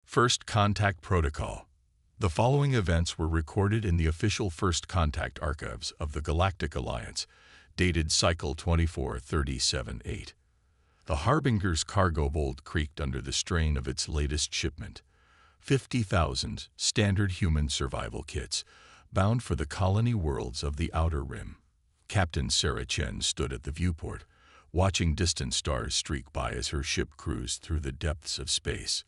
First Contact Protocol. The following events were recorded in the official First Contact archives of the Galactic Alliance, dated Cycle 24-37-8. The Harbinger's cargo hold creaked under the strain of its latest shipment. 50,000 standard human survival kits, bound for the colony worlds of the Outer Rim. Captain Sarah Chen stood at the viewport, watching distant stars streak by as her ship cruised through the depths of space.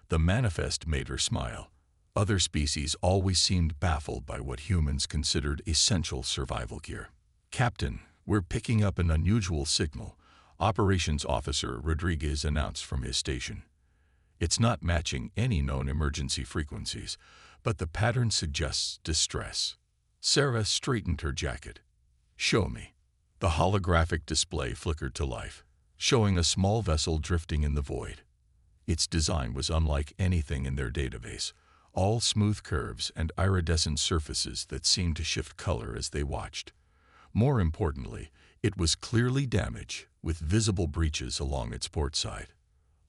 The manifest made her smile. Other species always seemed baffled by what humans considered essential survival gear. "Captain, we're picking up an unusual signal," Operations Officer Rodriguez announced from his station. "It's not matching any known emergency frequencies, but the pattern suggests distress." Sarah straightened her jacket. "Show me." The holographic display flickered to life, showing a small vessel drifting in the void. Its design was unlike anything in their database, all smooth curves and iridescent surfaces that seemed to shift color as they watched. More importantly, it was clearly damaged, with visible breaches along its port side.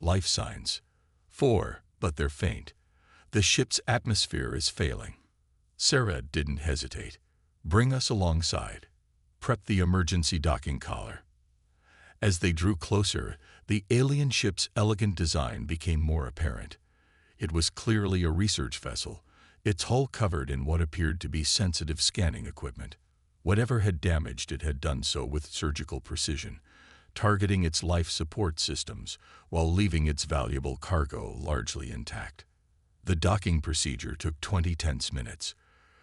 Life signs. 4, but they're faint. The ship's atmosphere is failing. Sarah didn't hesitate. "Bring us alongside. Prep the emergency docking collar." As they drew closer, the alien ship's elegant design became more apparent. It was clearly a research vessel, its hull covered in what appeared to be sensitive scanning equipment. Whatever had damaged it had done so with surgical precision, targeting its life support systems while leaving its valuable cargo largely intact. The docking procedure took 20 tense minutes.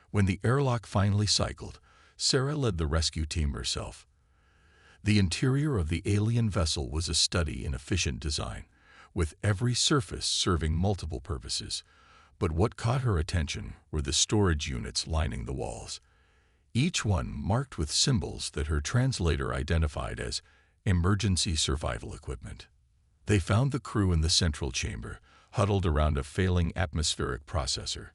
When the airlock finally cycled, Sarah led the rescue team herself. The interior of the alien vessel was a study in efficient design, with every surface serving multiple purposes. But what caught her attention were the storage units lining the walls, each one marked with symbols that her translator identified as emergency survival equipment. They found the crew in the central chamber, huddled around a failing atmospheric processor.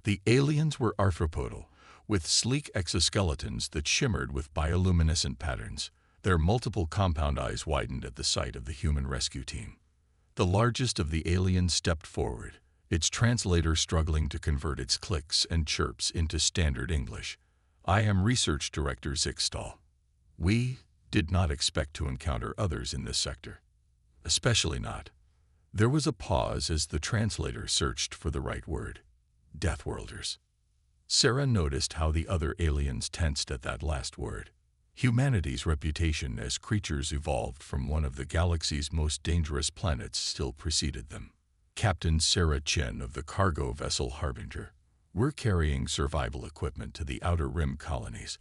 The aliens were arthropodal, with sleek exoskeletons that shimmered with bioluminescent patterns. Their multiple compound eyes widened at the sight of the human rescue team. The largest of the aliens stepped forward, its translator struggling to convert its clicks and chirps into standard English. "I am Research Director Zixtal. We did not expect to encounter others in this sector. Especially not." There was a pause as the translator searched for the right word. "Deathworlders." Sarah noticed how the other aliens tensed at that last word. Humanity's reputation as creatures evolved from one of the galaxy's most dangerous planets still preceded them. "Captain Sarah Chen of the cargo vessel Harbinger. We're carrying survival equipment to the Outer Rim colonies.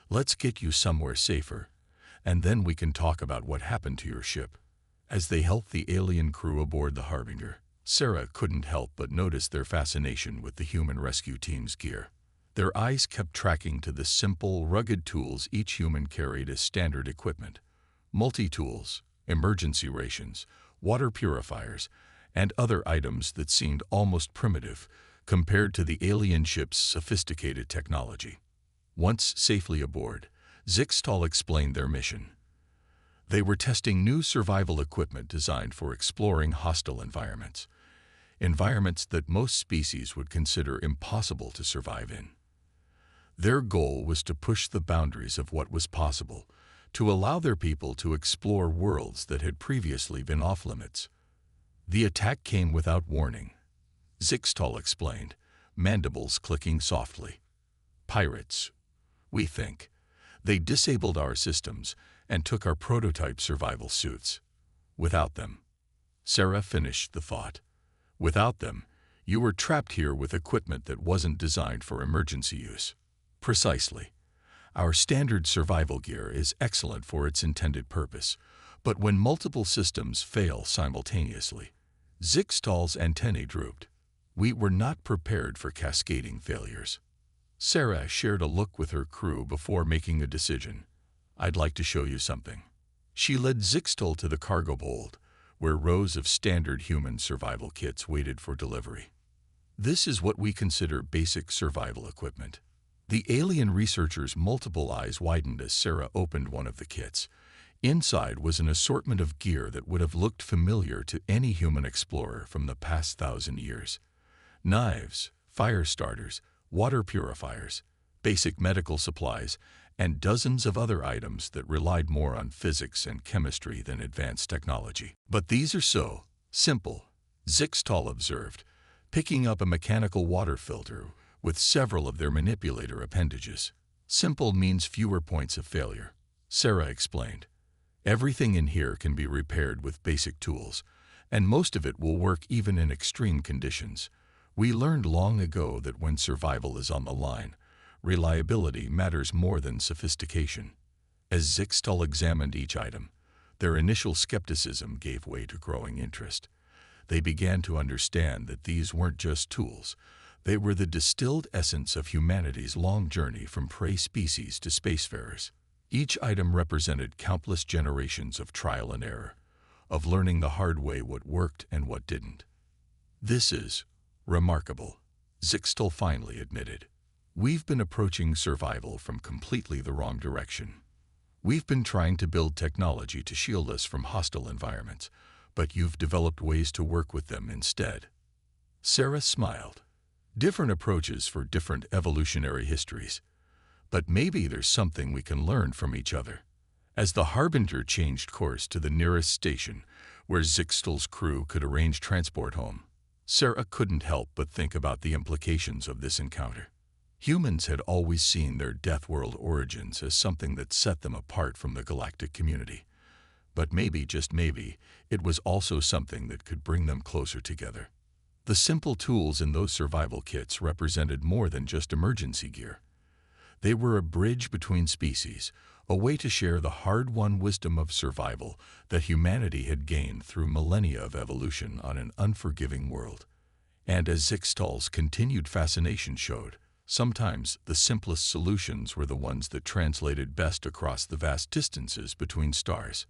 Let's get you somewhere safer, and then we can talk about what happened to your ship." As they helped the alien crew aboard the Harbinger, Sarah couldn't help but notice their fascination with the human rescue team's gear. Their eyes kept tracking to the simple, rugged tools each human carried as standard equipment. Multi-tools, emergency rations, water purifiers, and other items that seemed almost primitive compared to the alien ship's sophisticated technology. Once safely aboard, Zixtal explained their mission. They were testing new survival equipment designed for exploring hostile environments that most species would consider impossible to survive in. Their goal was to push the boundaries of what was possible, to allow their people to explore worlds that had previously been off-limits. The attack came without warning, Zixtal explained, mandibles clicking softly. "Pirates, we think. They disabled our systems and took our prototype survival suits. Without them." Sarah finished the thought. "Without them, you were trapped here with equipment that wasn't designed for emergency use." "Precisely. Our standard survival gear is excellent for its intended purpose, but when multiple systems fail simultaneously," Zixtal's antennae drooped. "We were not prepared for cascading failures." Sarah shared a look with her crew before making a decision. "I'd like to show you something." She led Zixtal to the cargo hold, where rows of standard human survival kits waited for delivery. "This is what we consider basic survival equipment." The alien researcher's multiple eyes widened as Sarah opened one of the kits. Inside was an assortment of gear that would have looked familiar to any human explorer from the past 1,000 years. Knives, fire starters, water purifiers, basic medical supplies, and dozens of other items that relied more on physics and chemistry than advanced technology. But these are so simple, Zixtal observed, picking up a mechanical water filter with several of their manipulator appendages. Simple means fewer points of failure, Sarah explained. Everything in here can be repaired with basic tools, and most of it will work even in extreme conditions. We learned long ago that when survival is on the line, reliability matters more than sophistication. As Zixtal examined each item, their initial skepticism gave way to growing interest. They began to understand that these weren't just tools. They were the distilled essence of humanity's long journey from prey species to spacefarers. Each item represented countless generations of trial and error, of learning the hard way what worked and what didn't. This is remarkable, Zixtal finally admitted. We've been approaching survival from completely the wrong direction. We've been trying to build technology to shield us from hostile environments, but you've developed ways to work with them instead. Sarah smiled. Different approaches for different evolutionary histories. But maybe there's something we can learn from each other. As the Harbinger changed course to the nearest station, where Zixtal's crew could arrange transport home, Sarah couldn't help but think about the implications of this encounter. Humans had always seen their Deathworld origins as something that set them apart from the galactic community. But maybe, just maybe, it was also something that could bring them closer together. The simple tools in those survival kits represented more than just emergency gear. They were a bridge between species, a way to share the hard-won wisdom of survival that humanity had gained through millennia of evolution on an unforgiving world. And as Zixtal's continued fascination showed, sometimes the simplest solutions were the ones that translated best across the vast distances between stars.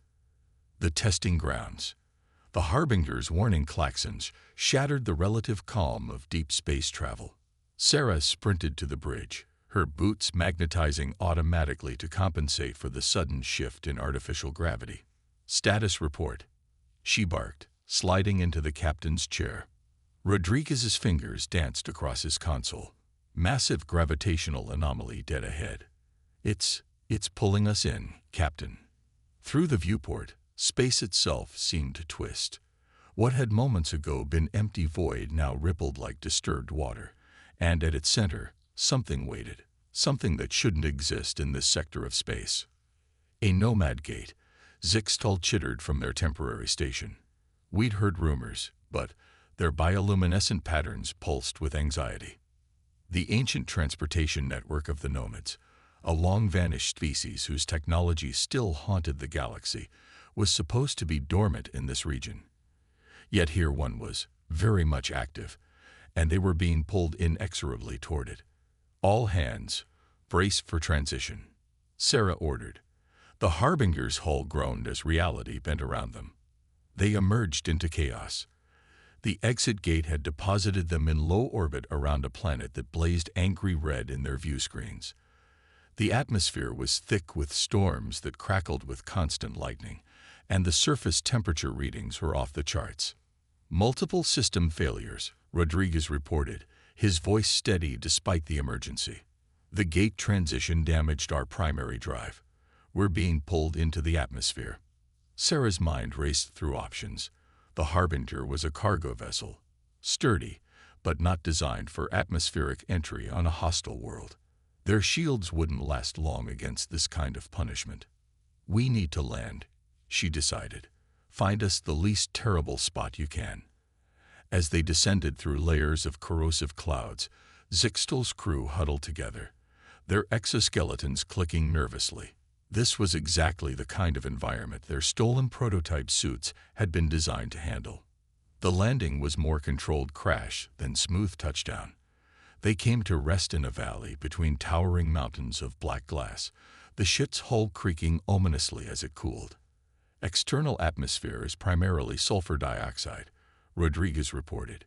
The testing grounds. The Harbinger's warning klaxons shattered the relative calm of deep space travel. Sarah sprinted to the bridge, her boots magnetizing automatically to compensate for the sudden shift in artificial gravity. Status report, she barked, sliding into the captain's chair. Rodriguez's fingers danced across his console. Massive gravitational anomaly dead ahead. It's pulling us in, Captain. Through the viewport, space itself seemed to twist. What had moments ago been empty void now rippled like disturbed water, and at its center, something waited, something that shouldn't exist in this sector of space. A nomad gate, Zixtal chittered from their temporary station. We'd heard rumors, but their bioluminescent patterns pulsed with anxiety. The ancient transportation network of the nomads, a long-vanished species whose technology still haunted the galaxy, was supposed to be dormant in this region. Yet here one was, very much active, and they were being pulled inexorably toward it. All hands, brace for transition, Sarah ordered. The Harbinger's hull groaned as reality bent around them. They emerged into chaos. The exit gate had deposited them in low orbit around a planet that blazed angry red in their view screens. The atmosphere was thick with storms that crackled with constant lightning, and the surface temperature readings were off the charts. Multiple system failures, Rodriguez reported, his voice steady despite the emergency. The gate transition damaged our primary drive. We're being pulled into the atmosphere. Sarah's mind raced through options. The Harbinger was a cargo vessel, sturdy, but not designed for atmospheric entry on a hostile world. Their shields wouldn't last long against this kind of punishment. We need to land, she decided. Find us the least terrible spot you can. As they descended through layers of corrosive clouds, Zixtal's crew huddled together, their exoskeletons clicking nervously. This was exactly the kind of environment their stolen prototype suits had been designed to handle. The landing was more controlled crash than smooth touchdown. They came to rest in a valley between towering mountains of black glass, the ship's hull creaking ominously as it cooled. External atmosphere is primarily sulfur dioxide, Rodriguez reported.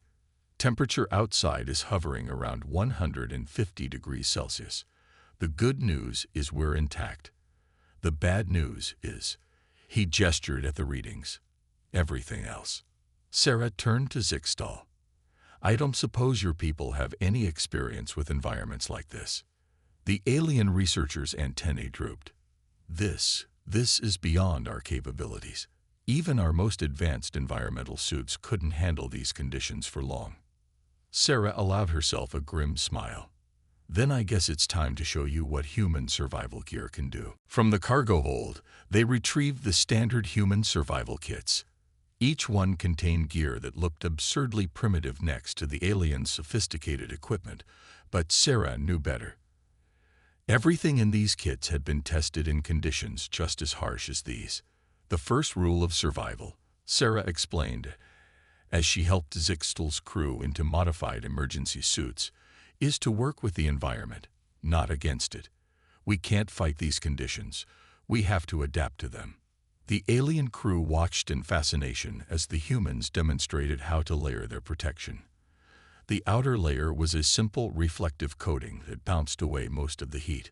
Temperature outside is hovering around 150 degrees Celsius. The good news is we're intact. The bad news is, He gestured at the readings. Everything else. Sarah turned to Zixtal. I don't suppose your people have any experience with environments like this. The alien researcher's antennae drooped. This is beyond our capabilities. Even our most advanced environmental suits couldn't handle these conditions for long. Sarah allowed herself a grim smile. Then I guess it's time to show you what human survival gear can do. From the cargo hold, they retrieved the standard human survival kits. Each one contained gear that looked absurdly primitive next to the aliens' sophisticated equipment, but Sarah knew better. Everything in these kits had been tested in conditions just as harsh as these. The first rule of survival, Sarah explained, as she helped Zixtal's crew into modified emergency suits, is to work with the environment, not against it. We can't fight these conditions. We have to adapt to them. The alien crew watched in fascination as the humans demonstrated how to layer their protection. The outer layer was a simple reflective coating that bounced away most of the heat.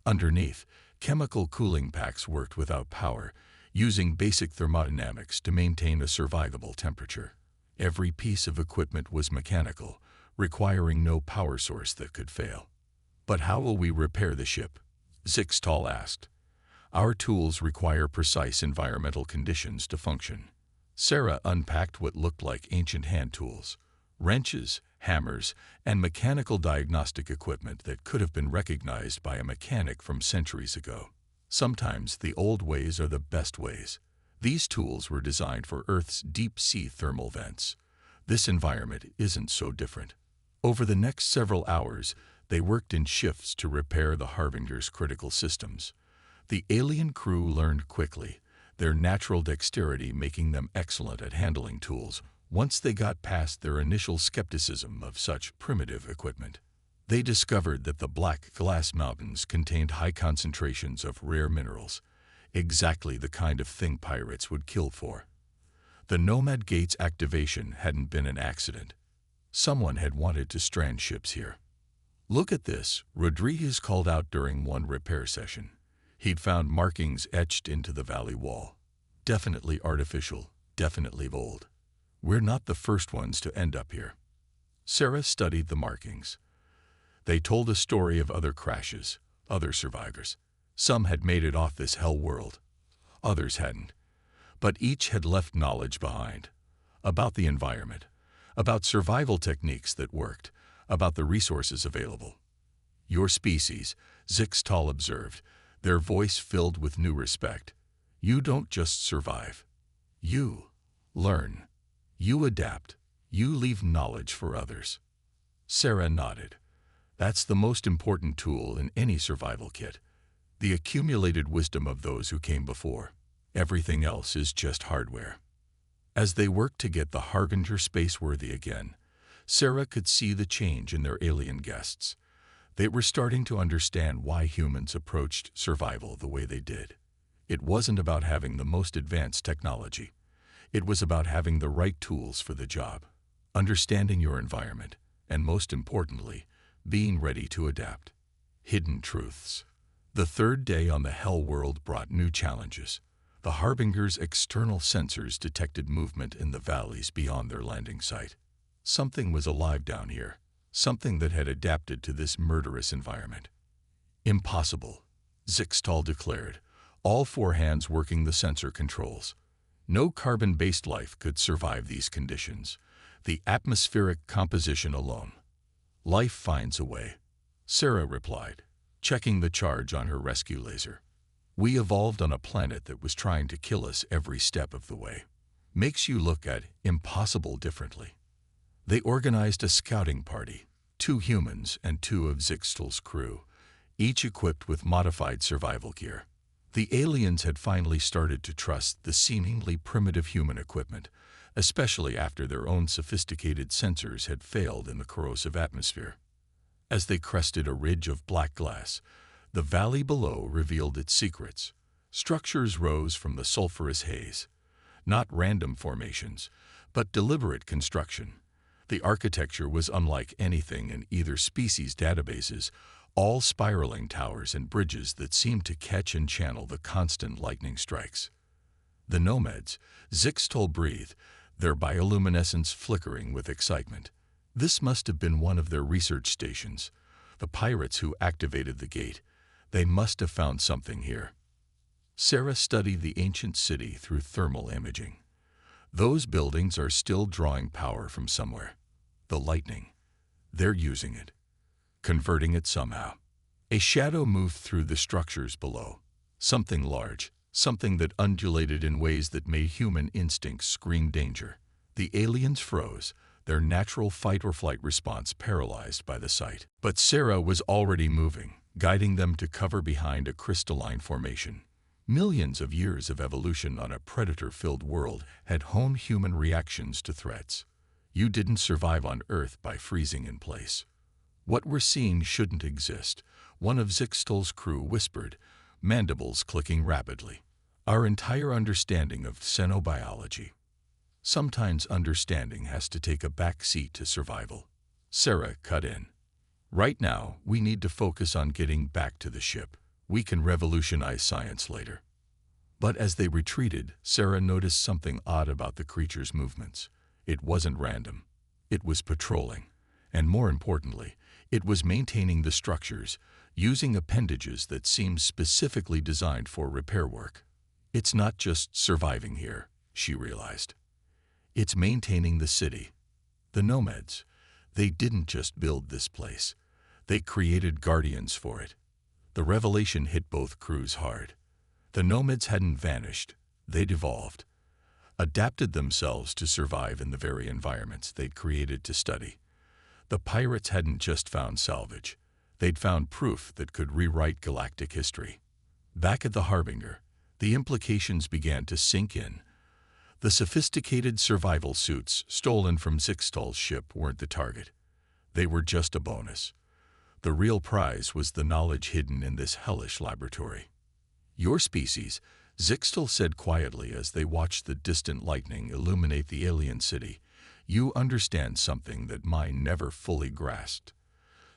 Underneath, chemical cooling packs worked without power, using basic thermodynamics to maintain a survivable temperature. Every piece of equipment was mechanical, requiring no power source that could fail. But how will we repair the ship? Zixtal asked. Our tools require precise environmental conditions to function. Sarah unpacked what looked like ancient hand tools, wrenches, hammers, and mechanical diagnostic equipment that could have been recognized by a mechanic from centuries ago. Sometimes the old ways are the best ways. These tools were designed for Earth's deep-sea thermal vents. This environment isn't so different. Over the next several hours, they worked in shifts to repair the Harbinger's critical systems. The alien crew learned quickly, their natural dexterity making them excellent at handling tools once they got past their initial skepticism of such primitive equipment. They discovered that the Black Glass Mountains contained high concentrations of rare minerals, exactly the kind of thing pirates would kill for. The Nomad Gate's activation hadn't been an accident. Someone had wanted to strand ships here. Look at this, Rodriguez called out during one repair session. He'd found markings etched into the valley wall. Definitely artificial, definitely old. We're not the first ones to end up here. Sarah studied the markings. They told a story of other crashes, other survivors. Some had made it off this hell world. Others hadn't. But each had left knowledge behind. About the environment. About survival techniques that worked. About the resources available. Your species, Zixtal observed, their voice filled with new respect. You don't just survive. You learn. You adapt. You leave knowledge for others. Sarah nodded. That's the most important tool in any survival kit. The accumulated wisdom of those who came before. Everything else is just hardware. As they worked to get the Harbinger space-worthy again, Sarah could see the change in their alien guests. They were starting to understand why humans approached survival the way they did. It wasn't about having the most advanced technology. It was about having the right tools for the job, understanding your environment, and most importantly, being ready to adapt. Hidden truths. The third day on the Hell World brought new challenges. The Harbinger's external sensors detected movement in the valleys beyond their landing site. Something was alive down here, something that had adapted to this murderous environment. Impossible, Zixtal declared, all four hands working the sensor controls. No carbon-based life could survive these conditions. The atmospheric composition alone. Life finds a way, Sarah replied, checking the charge on her rescue laser. We evolved on a planet that was trying to kill us every step of the way. Makes you look at impossible differently. They organized a scouting party, 2 humans and 2 of Zixtal's crew, each equipped with modified survival gear. The aliens had finally started to trust the seemingly primitive human equipment, especially after their own sophisticated sensors had failed in the corrosive atmosphere. As they crested a ridge of black glass, the valley below revealed its secrets. Structures rose from the sulfurous haze. Not random formations, but deliberate construction. The architecture was unlike anything in either species' databases, all spiraling towers and bridges that seemed to catch and channel the constant lightning strikes. The nomads, Zixtol, breathed, their bioluminescence flickering with excitement. This must have been one of their research stations. The pirates who activated the gate. They must have found something here. Sarah studied the ancient city through thermal imaging. Those buildings are still drawing power from somewhere. The lightning. They're using it. Converting it somehow. A shadow moved through the structures below. Something large. Something that undulated in ways that made human instincts scream danger. The aliens froze, their natural fight-or-flight response paralyzed by the sight. But Sarah was already moving, guiding them to cover behind a crystalline formation. Millions of years of evolution on a predator-filled world had honed human reactions to threats. You didn't survive on Earth by freezing in place. What we're seeing shouldn't exist, one of Zixtol's crew whispered, mandibles clicking rapidly. Our entire understanding of xenobiology. Sometimes understanding has to take a back seat to survival. Sarah cut in. Right now, we need to focus on getting back to the ship. We can revolutionize science later. But as they retreated, Sarah noticed something odd about the creature's movements. It wasn't random. It was patrolling. And more importantly, it was maintaining the structures, using appendages that seemed specifically designed for repair work. It's not just surviving here, she realized. It's maintaining the city. The nomads, they didn't just build this place. They created guardians for it. The revelation hit both crews hard. The nomads hadn't vanished. They'd evolved. Adapted themselves to survive in the very environments they'd created to study. The pirates hadn't just found salvage. They'd found proof that could rewrite galactic history. Back at the Harbinger, the implications began to sink in. The sophisticated survival suits stolen from Zixtol's ship weren't the target. They were just a bonus. The real prize was the knowledge hidden in this hellish laboratory. Your species, Zixtol said quietly as they watched the distant lightning illuminate the alien city, you understand something that mine never fully grasped.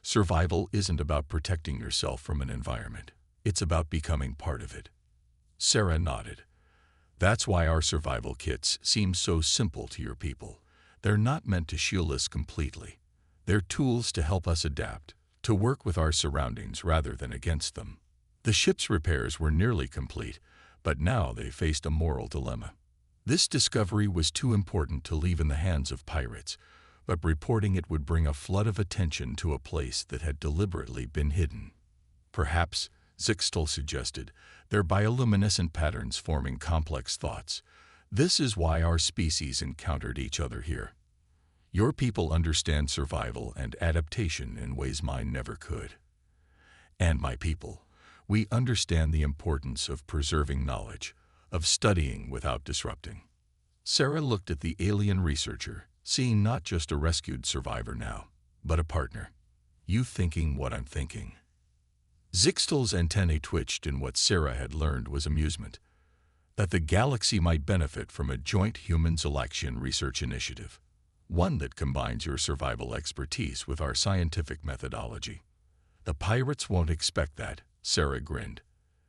Survival isn't about protecting yourself from an environment. It's about becoming part of it. Sarah nodded. That's why our survival kits seem so simple to your people. They're not meant to shield us completely. They're tools to help us adapt, to work with our surroundings rather than against them. The ship's repairs were nearly complete, but now they faced a moral dilemma. This discovery was too important to leave in the hands of pirates, but reporting it would bring a flood of attention to a place that had deliberately been hidden. Perhaps, Zixtol suggested, their bioluminescent patterns forming complex thoughts. This is why our species encountered each other here. Your people understand survival and adaptation in ways mine never could. And my people, we understand the importance of preserving knowledge, of studying without disrupting. Sarah looked at the alien researcher, seeing not just a rescued survivor now, but a partner. You thinking what I'm thinking. Zixtol's antennae twitched in what Sarah had learned was amusement. That the galaxy might benefit from a joint human-Zalaxian research initiative. One that combines your survival expertise with our scientific methodology. The pirates won't expect that, Sarah grinned.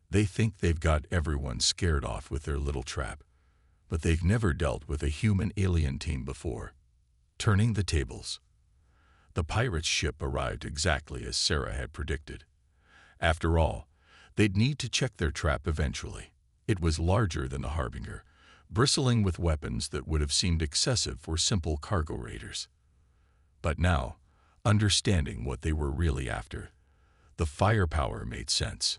They think they've got everyone scared off with their little trap. But they've never dealt with a human-alien team before. Turning the tables. The pirates' ship arrived exactly as Sarah had predicted. After all, they'd need to check their trap eventually. It was larger than the Harbinger, bristling with weapons that would have seemed excessive for simple cargo raiders. But now, understanding what they were really after, the firepower made sense.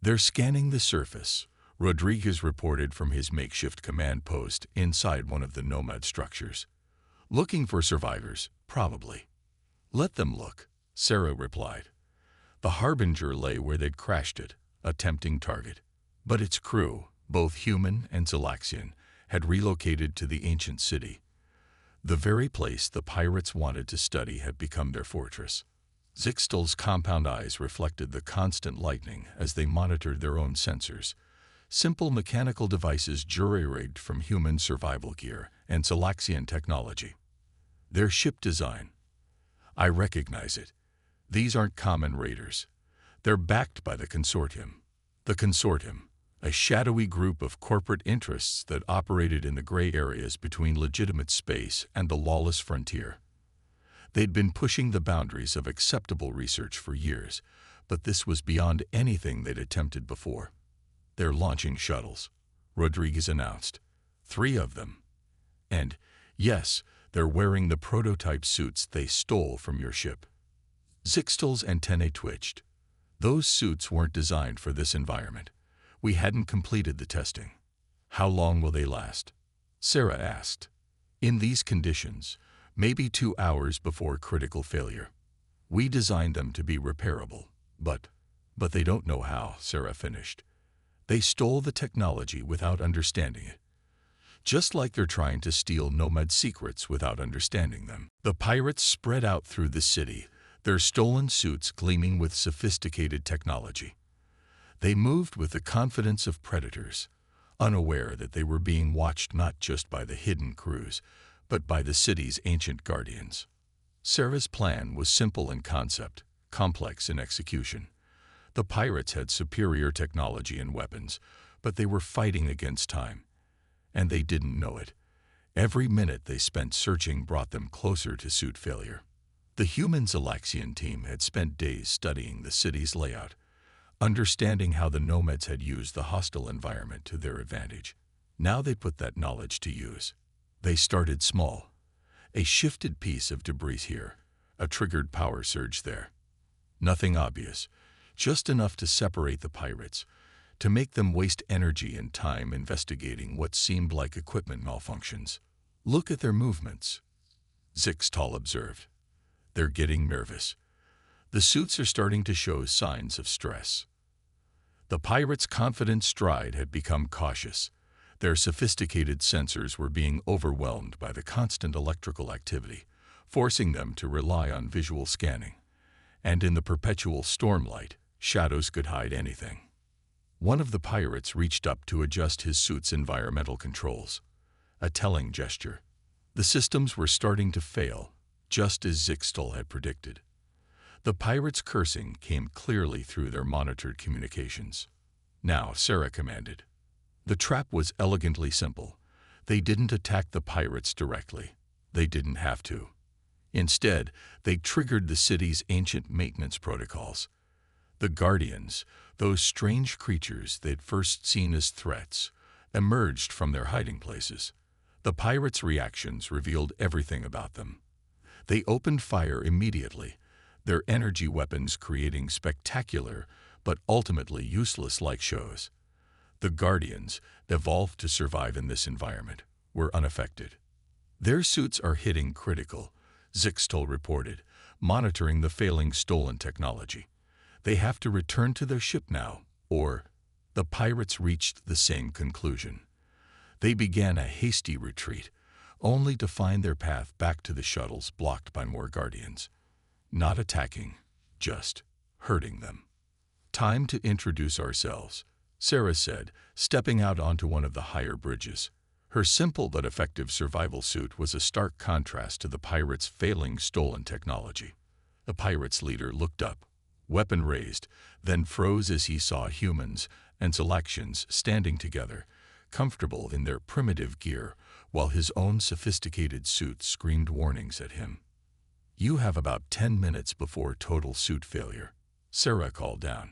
They're scanning the surface, Rodriguez reported from his makeshift command post inside one of the nomad structures. Looking for survivors, probably. Let them look, Sarah replied. The Harbinger lay where they'd crashed it, a tempting target. But its crew, both human and Zalaxian, had relocated to the ancient city. The very place the pirates wanted to study had become their fortress. Zixtol's compound eyes reflected the constant lightning as they monitored their own sensors. Simple mechanical devices jury-rigged from human survival gear and Zalaxian technology. Their ship design. I recognize it. These aren't common raiders. They're backed by the consortium. The consortium, a shadowy group of corporate interests that operated in the gray areas between legitimate space and the lawless frontier. They'd been pushing the boundaries of acceptable research for years, but this was beyond anything they'd attempted before. "They're launching shuttles," Rodriguez announced. 3 of them. "And, yes, they're wearing the prototype suits they stole from your ship." Zixtal's antennae twitched. "Those suits weren't designed for this environment. We hadn't completed the testing." "How long will they last?" Sarah asked. "In these conditions, maybe 2 hours before critical failure. We designed them to be repairable, but they don't know how," Sarah finished. "They stole the technology without understanding it. Just like they're trying to steal Nomad secrets without understanding them." The pirates spread out through the city, their stolen suits gleaming with sophisticated technology. They moved with the confidence of predators, unaware that they were being watched not just by the hidden crews, but by the city's ancient guardians. Sarah's plan was simple in concept, complex in execution. The pirates had superior technology and weapons, but they were fighting against time, and they didn't know it. Every minute they spent searching brought them closer to suit failure. The human Zalaxian team had spent days studying the city's layout, understanding how the nomads had used the hostile environment to their advantage. Now they put that knowledge to use. They started small. A shifted piece of debris here, a triggered power surge there. Nothing obvious, just enough to separate the pirates, to make them waste energy and time investigating what seemed like equipment malfunctions. "Look at their movements," Zixtal observed. "They're getting nervous. The suits are starting to show signs of stress." The pirates' confident stride had become cautious. Their sophisticated sensors were being overwhelmed by the constant electrical activity, forcing them to rely on visual scanning. And in the perpetual stormlight, shadows could hide anything. One of the pirates reached up to adjust his suit's environmental controls. A telling gesture. The systems were starting to fail, just as Zixtal had predicted. The pirates' cursing came clearly through their monitored communications. "Now," Sarah commanded. The trap was elegantly simple. They didn't attack the pirates directly. They didn't have to. Instead, they triggered the city's ancient maintenance protocols. The Guardians, those strange creatures they'd first seen as threats, emerged from their hiding places. The pirates' reactions revealed everything about them. They opened fire immediately, their energy weapons creating spectacular but ultimately useless light shows. The Guardians, evolved to survive in this environment, were unaffected. "Their suits are hitting critical," Zixtal reported, monitoring the failing stolen technology. "They have to return to their ship now, or..." The pirates reached the same conclusion. They began a hasty retreat, only to find their path back to the shuttles blocked by more Guardians. Not attacking, just hurting them. "Time to introduce ourselves," Sarah said, stepping out onto one of the higher bridges. Her simple but effective survival suit was a stark contrast to the pirates' failing stolen technology. The pirates' leader looked up, weapon raised, then froze as he saw humans and Zalaxians standing together, comfortable in their primitive gear, while his own sophisticated suit screamed warnings at him. "You have about 10 minutes before total suit failure," Sarah called down.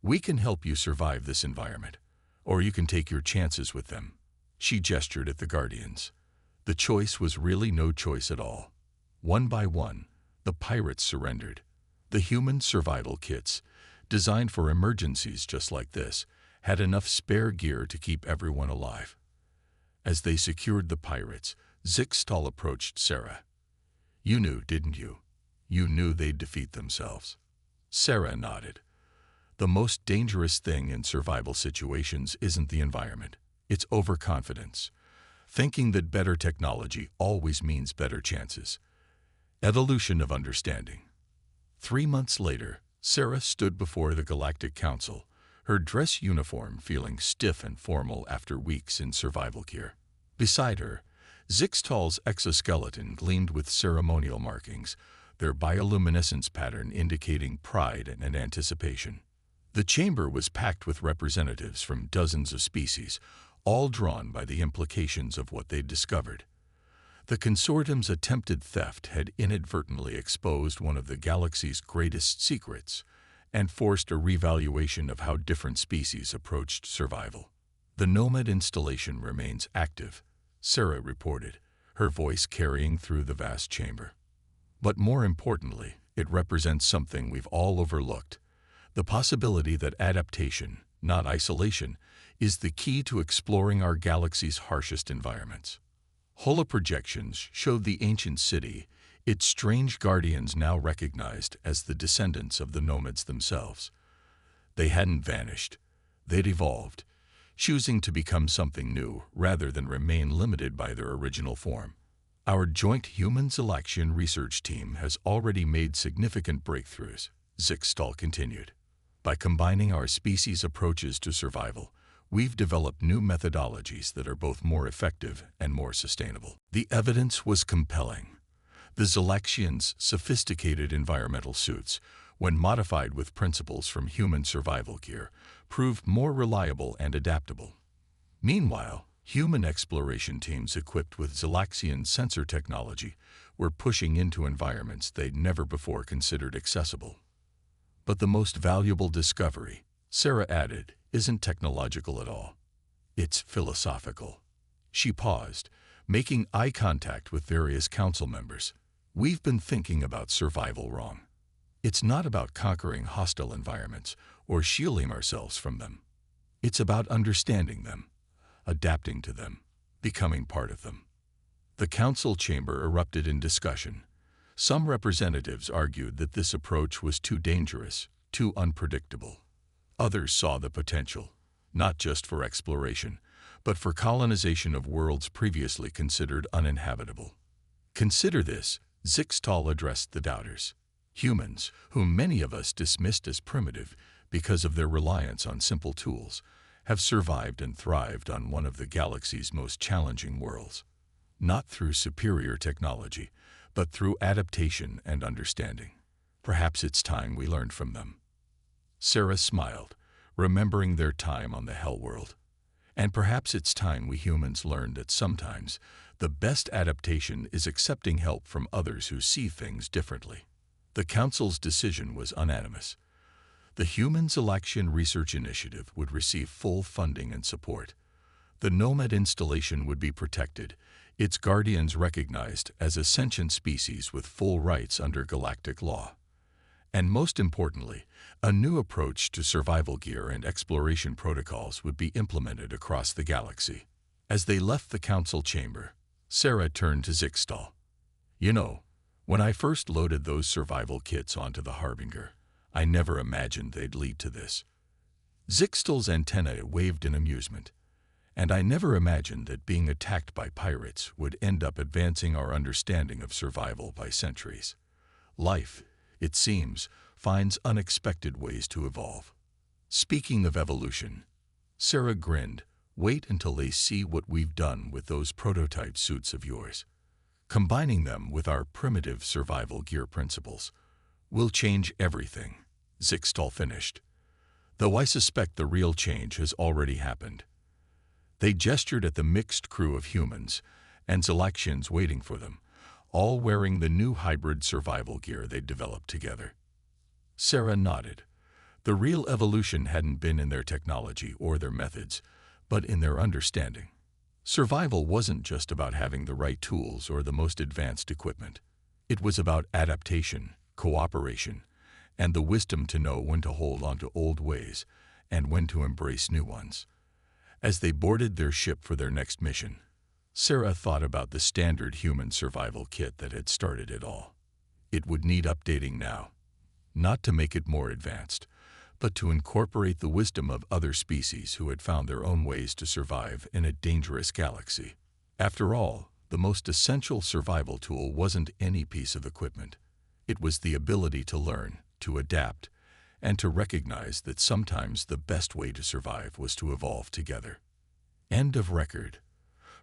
"We can help you survive this environment, or you can take your chances with them." She gestured at the Guardians. The choice was really no choice at all. One by one, the pirates surrendered. The human survival kits, designed for emergencies just like this, had enough spare gear to keep everyone alive. As they secured the pirates, Zixtal approached Sarah. "You knew, didn't you? You knew they'd defeat themselves." Sarah nodded. "The most dangerous thing in survival situations isn't the environment. It's overconfidence. Thinking that better technology always means better chances. Evolution of understanding." 3 months later, Sarah stood before the Galactic Council, her dress uniform feeling stiff and formal after weeks in survival gear. Beside her, Zixtal's exoskeleton gleamed with ceremonial markings, their bioluminescence pattern indicating pride and anticipation. The chamber was packed with representatives from dozens of species, all drawn by the implications of what they'd discovered. The consortium's attempted theft had inadvertently exposed one of the galaxy's greatest secrets and forced a revaluation of how different species approached survival. The Nomad installation remains active, Sarah reported, her voice carrying through the vast chamber. But more importantly, it represents something we've all overlooked: the possibility that adaptation, not isolation, is the key to exploring our galaxy's harshest environments. Holoprojections showed the ancient city, its strange guardians now recognized as the descendants of the nomads themselves. They hadn't vanished. They'd evolved, choosing to become something new rather than remain limited by their original form. Our joint human selection research team has already made significant breakthroughs, Zixtal continued. By combining our species' approaches to survival, we've developed new methodologies that are both more effective and more sustainable. The evidence was compelling. The Zelaxians' sophisticated environmental suits, when modified with principles from human survival gear, proved more reliable and adaptable. Meanwhile, human exploration teams equipped with Zelaxian sensor technology were pushing into environments they'd never before considered accessible. But the most valuable discovery, Sarah added, isn't technological at all. It's philosophical. She paused, making eye contact with various council members. We've been thinking about survival wrong. It's not about conquering hostile environments or shielding ourselves from them. It's about understanding them, adapting to them, becoming part of them. The council chamber erupted in discussion. Some representatives argued that this approach was too dangerous, too unpredictable. Others saw the potential, not just for exploration, but for colonization of worlds previously considered uninhabitable. Consider this, Zixtal addressed the doubters. Humans, whom many of us dismissed as primitive because of their reliance on simple tools, have survived and thrived on one of the galaxy's most challenging worlds. Not through superior technology, but through adaptation and understanding. Perhaps it's time we learned from them. Sarah smiled, remembering their time on the Hell World. And perhaps it's time we humans learned that sometimes the best adaptation is accepting help from others who see things differently. The Council's decision was unanimous. The Human Selection Research Initiative would receive full funding and support. The Nomad installation would be protected, its guardians recognized as a sentient species with full rights under galactic law. And most importantly, a new approach to survival gear and exploration protocols would be implemented across the galaxy. As they left the council chamber, Sarah turned to Zixtal. You know, when I first loaded those survival kits onto the Harbinger, I never imagined they'd lead to this. Zixtal's antennae waved in amusement. And I never imagined that being attacked by pirates would end up advancing our understanding of survival by centuries. Life, it seems, finds unexpected ways to evolve. Speaking of evolution, Sarah grinned. Wait until they see what we've done with those prototype suits of yours. Combining them with our primitive survival gear principles will change everything, Zixtal finished. Though I suspect the real change has already happened. They gestured at the mixed crew of humans and Zelaxians waiting for them, all wearing the new hybrid survival gear they'd developed together. Sarah nodded. The real evolution hadn't been in their technology or their methods, but in their understanding. Survival wasn't just about having the right tools or the most advanced equipment. It was about adaptation, cooperation, and the wisdom to know when to hold on to old ways and when to embrace new ones. As they boarded their ship for their next mission, Sarah thought about the standard human survival kit that had started it all. It would need updating now, not to make it more advanced, but to incorporate the wisdom of other species who had found their own ways to survive in a dangerous galaxy. After all, the most essential survival tool wasn't any piece of equipment. It was the ability to learn, to adapt, and to recognize that sometimes the best way to survive was to evolve together. End of record.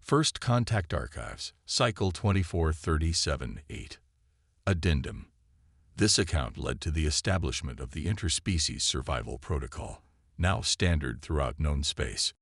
First Contact Archives, Cycle 2437-8. Addendum. This account led to the establishment of the Interspecies Survival Protocol, now standard throughout known space.